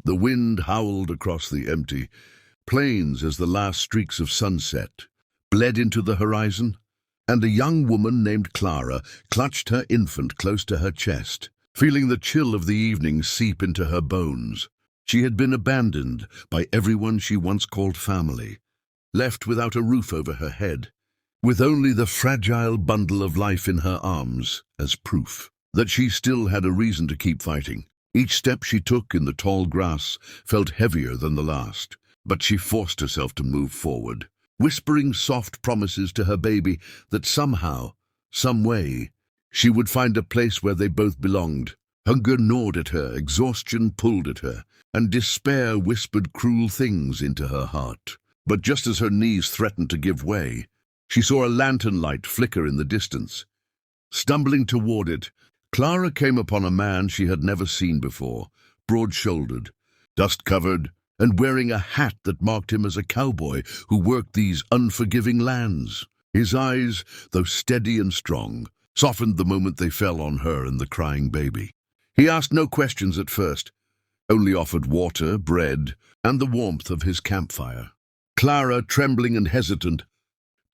The wind howled across the empty plains as the last streaks of sunset bled into the horizon, and a young woman named Clara clutched her infant close to her chest, feeling the chill of the evening seep into her bones. She had been abandoned by everyone she once called family, left without a roof over her head, with only the fragile bundle of life in her arms as proof that she still had a reason to keep fighting. Each step she took in the tall grass felt heavier than the last, but she forced herself to move forward, whispering soft promises to her baby that somehow, some way, she would find a place where they both belonged. Hunger gnawed at her, exhaustion pulled at her, and despair whispered cruel things into her heart. But just as her knees threatened to give way, she saw a lantern light flicker in the distance. Stumbling toward it, Clara came upon a man she had never seen before, broad-shouldered, dust-covered, and wearing a hat that marked him as a cowboy who worked these unforgiving lands. His eyes, though steady and strong, softened the moment they fell on her and the crying baby. He asked no questions at first, only offered water, bread, and the warmth of his campfire. Clara, trembling and hesitant,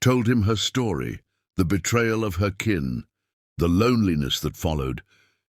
told him her story, the betrayal of her kin, the loneliness that followed,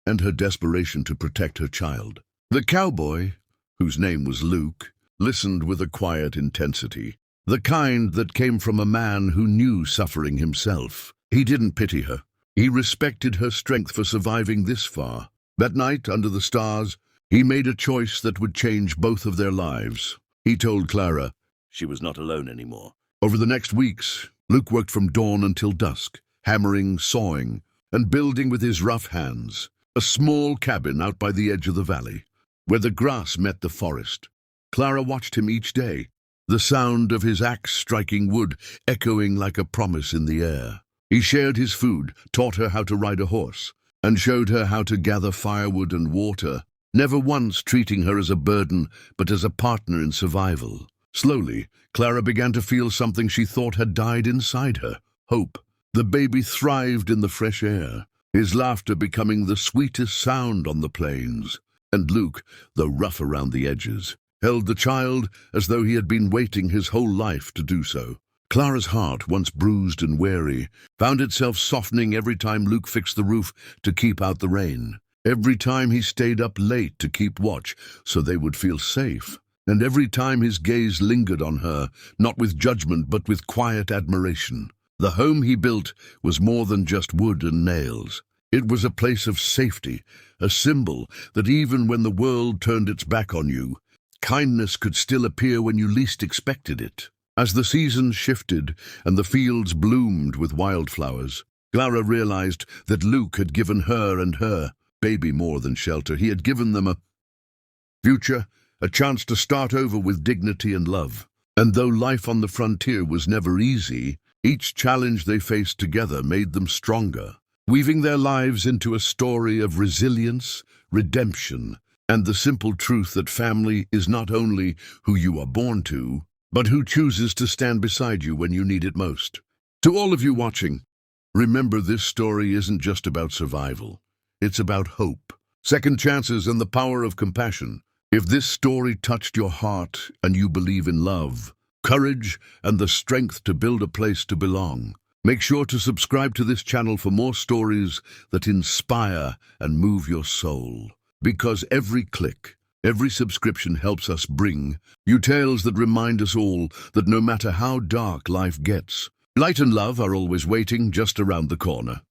and her desperation to protect her child. The cowboy, whose name was Luke, listened with a quiet intensity, the kind that came from a man who knew suffering himself. He didn't pity her. He respected her strength for surviving this far. That night, under the stars, he made a choice that would change both of their lives. He told Clara she was not alone anymore. Over the next weeks, Luke worked from dawn until dusk, hammering, sawing, and building with his rough hands a small cabin out by the edge of the valley, where the grass met the forest. Clara watched him each day, the sound of his axe striking wood echoing like a promise in the air. He shared his food, taught her how to ride a horse, and showed her how to gather firewood and water, never once treating her as a burden, but as a partner in survival. Slowly, Clara began to feel something she thought had died inside her: hope. The baby thrived in the fresh air, his laughter becoming the sweetest sound on the plains. And Luke, though rough around the edges, held the child as though he had been waiting his whole life to do so. Clara's heart, once bruised and weary, found itself softening every time Luke fixed the roof to keep out the rain, every time he stayed up late to keep watch so they would feel safe, and every time his gaze lingered on her, not with judgment but with quiet admiration. The home he built was more than just wood and nails. It was a place of safety, a symbol that even when the world turned its back on you, kindness could still appear when you least expected it. As the seasons shifted and the fields bloomed with wildflowers, Clara realized that Luke had given her and her baby more than shelter. He had given them a future, a chance to start over with dignity and love. And though life on the frontier was never easy, each challenge they faced together made them stronger, weaving their lives into a story of resilience, redemption, and the simple truth that family is not only who you are born to, but who chooses to stand beside you when you need it most. To all of you watching, remember this story isn't just about survival. It's about hope, second chances, and the power of compassion. If this story touched your heart and you believe in love, courage, and the strength to build a place to belong, make sure to subscribe to this channel for more stories that inspire and move your soul. Because every click, every subscription helps us bring you tales that remind us all that no matter how dark life gets, light and love are always waiting just around the corner.